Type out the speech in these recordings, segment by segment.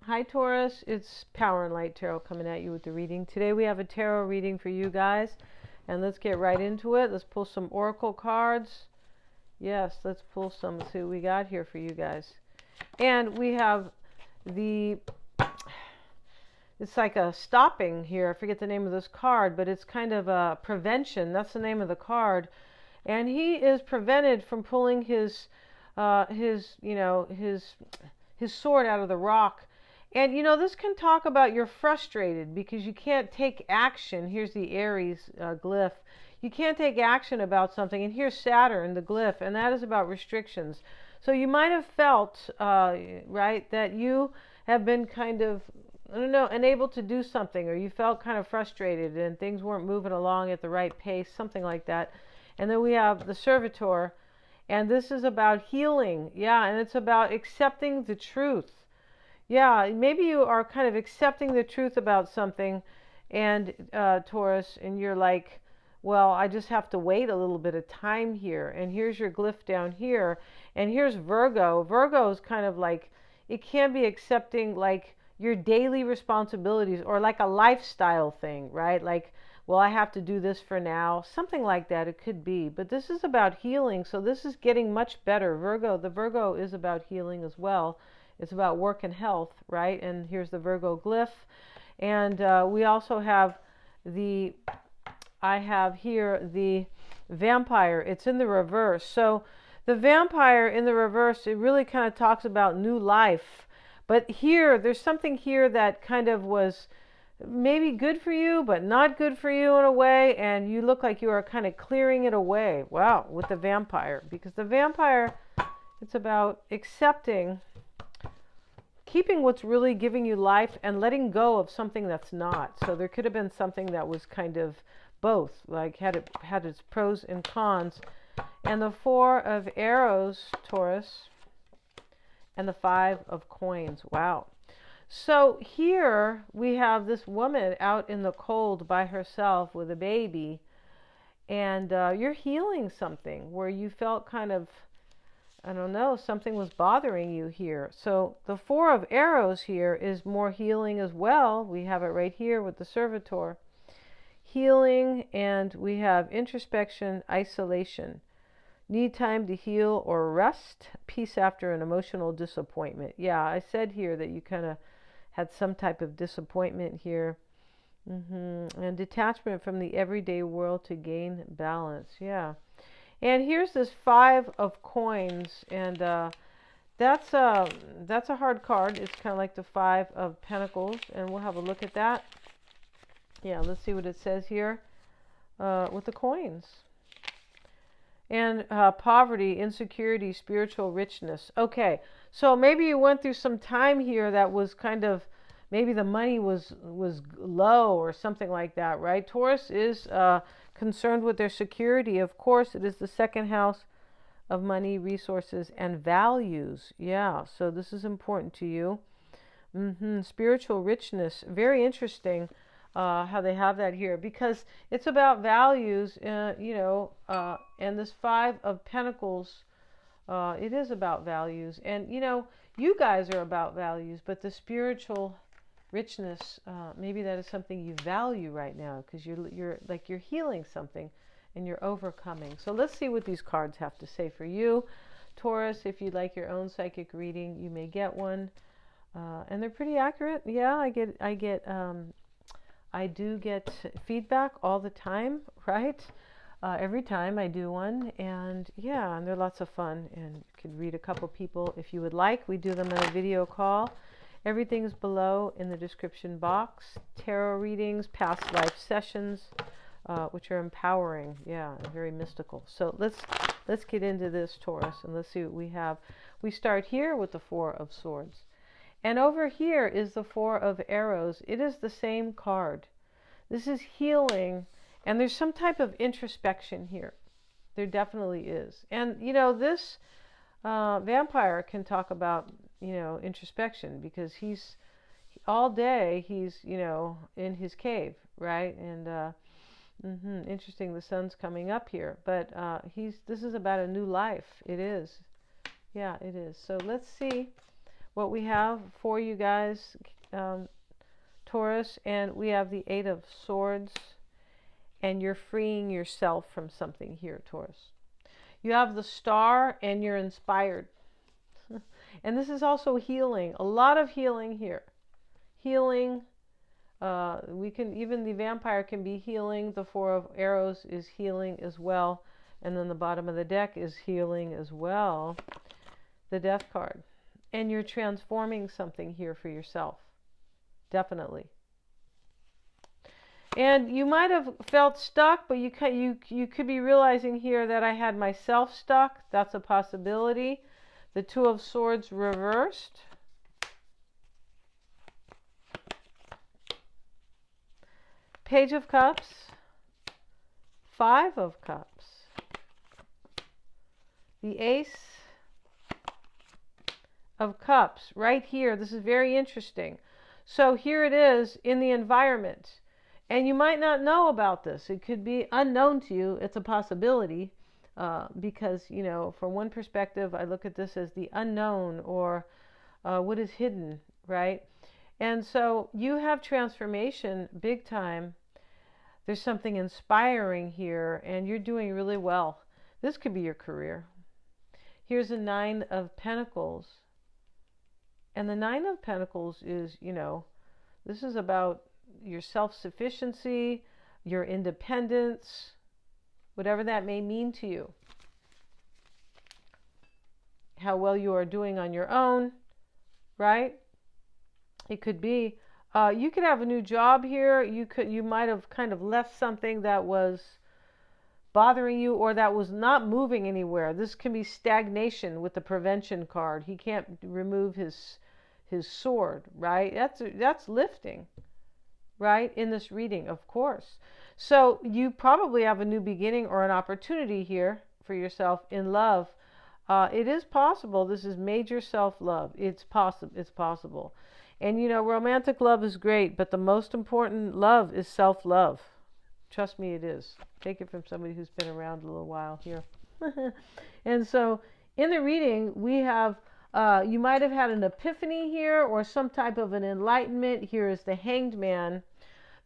Hi Taurus, it's Power and Light Tarot coming at you with the reading. Today we have a tarot reading for you guys, and let's get right into it. Let's pull some oracle cards. Yes, let's pull some. Let's see what we got here for you guys. And we have it's like a stopping here. I forget the name of this card, but it's kind of a prevention. That's the name of the card. And he is prevented from pulling his sword out of the rock. And this can talk about you're frustrated because you can't take action. Here's the Aries glyph. You can't take action about something. And here's Saturn, the glyph, and that is about restrictions. So you might have felt, right, that you have been kind of, unable to do something, or you felt kind of frustrated and things weren't moving along at the right pace, something like that. And then we have the Servitor, and this is about healing. Yeah, and it's about accepting the truth. Yeah, maybe you are kind of accepting the truth about something, and Taurus, and you're like, well, I just have to wait a little bit of time here. And here's your glyph down here, and here's Virgo. Virgo is kind of like, it can be accepting like your daily responsibilities or like a lifestyle thing, right? Like, well, I have to do this for now, something like that. It could be, but this is about healing. So this is getting much better. The Virgo is about healing as well. It's about work and health, right? And here's the Virgo glyph. And we also have I have here the vampire. It's in the reverse. So the vampire in the reverse, it really kind of talks about new life. But here, there's something here that kind of was maybe good for you, but not good for you in a way. And you look like you are kind of clearing it away. Wow, with the vampire. Because the vampire, it's about accepting, keeping what's really giving you life and letting go of something that's not. So there could have been something that was kind of both, like had its pros and cons. And the Four of Arrows, Taurus, and the Five of Coins. Wow. So here we have this woman out in the cold by herself with a baby, and you're healing something where you felt kind of, I don't know, something was bothering you here. So the Four of Arrows here is more healing as well. We have it right here with the Servitor. Healing, and we have introspection, isolation. Need time to heal or rest. Peace after an emotional disappointment. Yeah, I said here that you kind of had some type of disappointment here. And detachment from the everyday world to gain balance. Yeah. And here's this Five of Coins, and that's a hard card. It's kind of like the Five of Pentacles, and we'll have a look at that. Yeah, let's see what it says here with the coins. And poverty, insecurity, spiritual richness. Okay, so maybe you went through some time here that was kind of, maybe the money was low or something like that, right? Taurus is concerned with their security. Of course, it is the second house of money, resources, and values. Yeah, so this is important to you. Spiritual richness. Very interesting how they have that here, because it's about values, and this Five of Pentacles, it is about values. And, you guys are about values, but the spiritual richness, maybe that is something you value right now, because you're healing something and you're overcoming. So let's see what these cards have to say for you, Taurus. If you'd like your own psychic reading, you may get one, and they're pretty accurate. Yeah, I do get feedback all the time, right? Every time I do one, and yeah, and they're lots of fun, and you could read a couple people if you would like. We do them in a video call. Everything's below in the description box. Tarot readings, past life sessions, which are empowering, yeah, and very mystical. So let's get into this, Taurus, and let's see what we have. We start here with the Four of Swords. And over here is the Four of Arrows. It is the same card. This is healing, and there's some type of introspection here. There definitely is. And, this vampire can talk about, introspection, because all day he's, in his cave, right? And interesting, the sun's coming up here. But this is about a new life. It is. Yeah, it is. So let's see what we have for you guys, Taurus. And we have the Eight of Swords. And you're freeing yourself from something here, Taurus. You have the Star, and you're inspired. And this is also healing. A lot of healing here. Healing. Even the Vampire can be healing. The Four of Arrows is healing as well. And then the bottom of the deck is healing as well. The Death card. And you're transforming something here for yourself. Definitely. And you might have felt stuck, but you could be realizing here that I had myself stuck. That's a possibility. The Two of Swords reversed. Page of Cups. Five of Cups. The Ace of Cups right here. This is very interesting. So here it is in the environment. And you might not know about this. It could be unknown to you. It's a possibility because, you know, from one perspective, I look at this as the unknown or what is hidden, right? And so you have transformation big time. There's something inspiring here, and you're doing really well. This could be your career. Here's a Nine of Pentacles. And the Nine of Pentacles is, you know, this is about your self-sufficiency, your independence, whatever that may mean to you. How well you are doing on your own, right? It could be. You could have a new job here. You might have kind of left something that was bothering you or that was not moving anywhere. This can be stagnation with the prevention card. He can't remove his sword, right? That's lifting, right? In this reading, of course. So you probably have a new beginning or an opportunity here for yourself in love. It is possible. This is major self-love. It's possible. And you know, romantic love is great, but the most important love is self-love. Trust me, it is. Take it from somebody who's been around a little while here. And so in the reading, we have, you might have had an epiphany here or some type of an enlightenment. Here is the Hanged Man.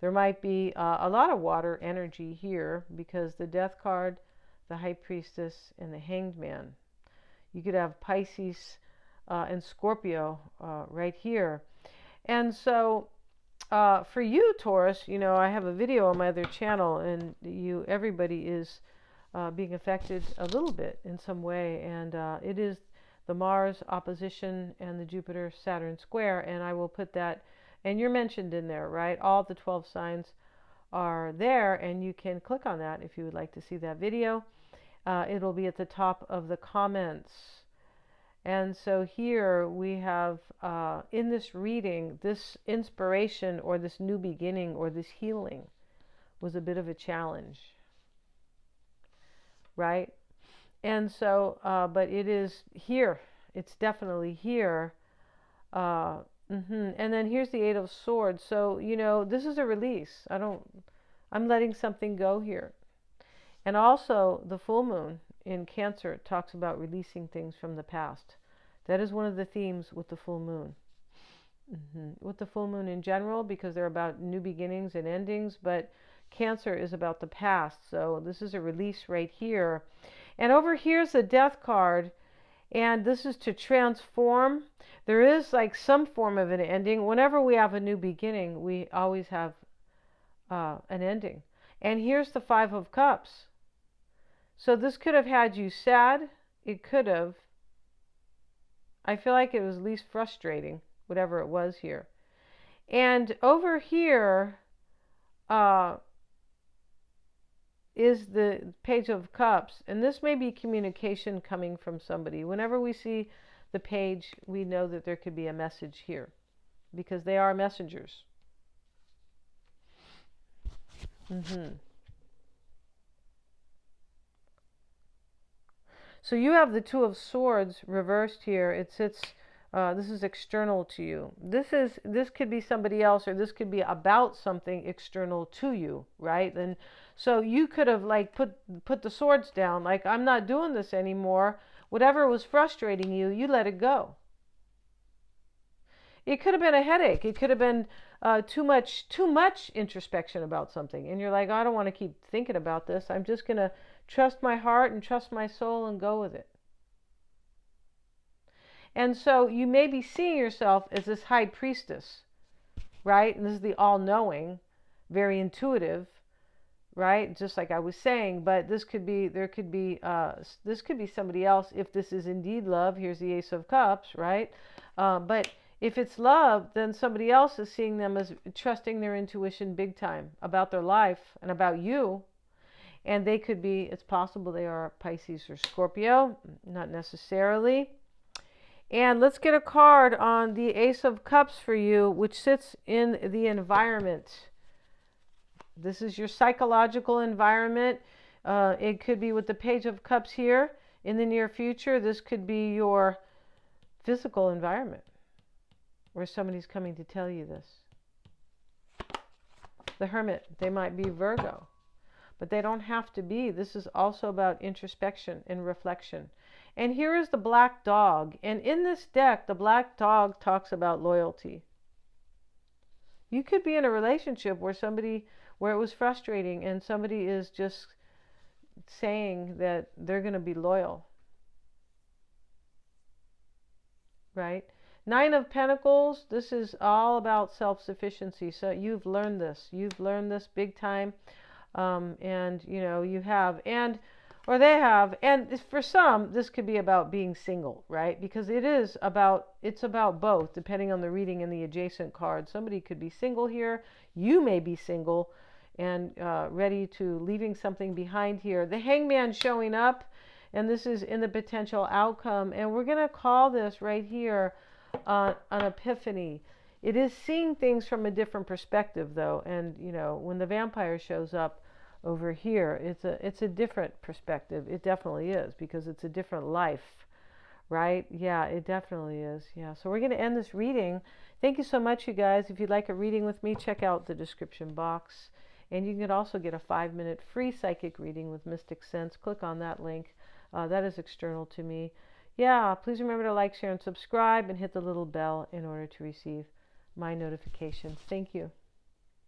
There might be a lot of water energy here because the Death card, the High Priestess, and the Hanged Man. You could have Pisces and Scorpio right here. And so for you, Taurus, you know, I have a video on my other channel, and everybody is being affected a little bit in some way. And it is the Mars opposition and the Jupiter-Saturn square. And I will put that, and you're mentioned in there, right? All the 12 signs are there, and you can click on that if you would like to see that video. It'll be at the top of the comments. And so here we have, in this reading, this inspiration or this new beginning or this healing was a bit of a challenge, right? And so, but it is here. It's definitely here. And then here's the Eight of Swords. So, you know, this is a release. I'm letting something go here. And also the full moon in Cancer talks about releasing things from the past. That is one of the themes with the full moon. With the full moon in general, because they're about new beginnings and endings, but Cancer is about the past. So this is a release right here. And over here's the Death card, and this is to transform. There is like some form of an ending. Whenever we have a new beginning, we always have an ending. And here's the Five of Cups. So this could have had you sad. It could have. I feel like it was at least frustrating, whatever it was here. And over here is the Page of Cups. And this may be communication coming from somebody. Whenever we see the page, we know that there could be a message here because they are messengers. So you have the Two of Swords reversed here. It sits, this is external to you. This could be somebody else, or this could be about something external to you, right? And so you could have like put the swords down, like, I'm not doing this anymore. Whatever was frustrating you, you let it go. It could have been a headache. It could have been too much introspection about something. And you're like, I don't want to keep thinking about this. I'm just going to trust my heart and trust my soul and go with it. And so you may be seeing yourself as this high priestess, right? And this is the all-knowing, very intuitive, right? Just like I was saying, but this could be, this could be somebody else if this is indeed love. Here's the Ace of Cups, right? But if it's love, then somebody else is seeing them as trusting their intuition big time about their life and about you. And they could be, it's possible they are Pisces or Scorpio, not necessarily. And let's get a card on the Ace of Cups for you, which sits in the environment. This is your psychological environment. It could be with the Page of Cups here in the near future. This could be your physical environment where somebody's coming to tell you this. The Hermit, they might be Virgo, but they don't have to be. This is also about introspection and reflection. And here is the Black Dog. And in this deck, the Black Dog talks about loyalty. You could be in a relationship where it was frustrating and somebody is just saying that they're going to be loyal. Right? Nine of Pentacles, this is all about self-sufficiency. So you've learned this. You've learned this big time. And, you know, you have. Or they have, and for some, this could be about being single, right? Because it's about both, depending on the reading and the adjacent card. Somebody could be single here. You may be single and ready to leaving something behind here. The Hangman showing up, and this is in the potential outcome. And we're going to call this right here an epiphany. It is seeing things from a different perspective, though. And, you know, when the Vampire shows up, over here, it's a different perspective. It definitely is, because it's a different life, right? Yeah, it definitely is. Yeah, so we're going to end this reading. Thank you so much, you guys. If you'd like a reading with me, check out the description box. And you can also get a 5-minute free psychic reading with Mystic Sense. Click on that link. That is external to me. Yeah, please remember to like, share, and subscribe, and hit the little bell in order to receive my notifications. Thank you.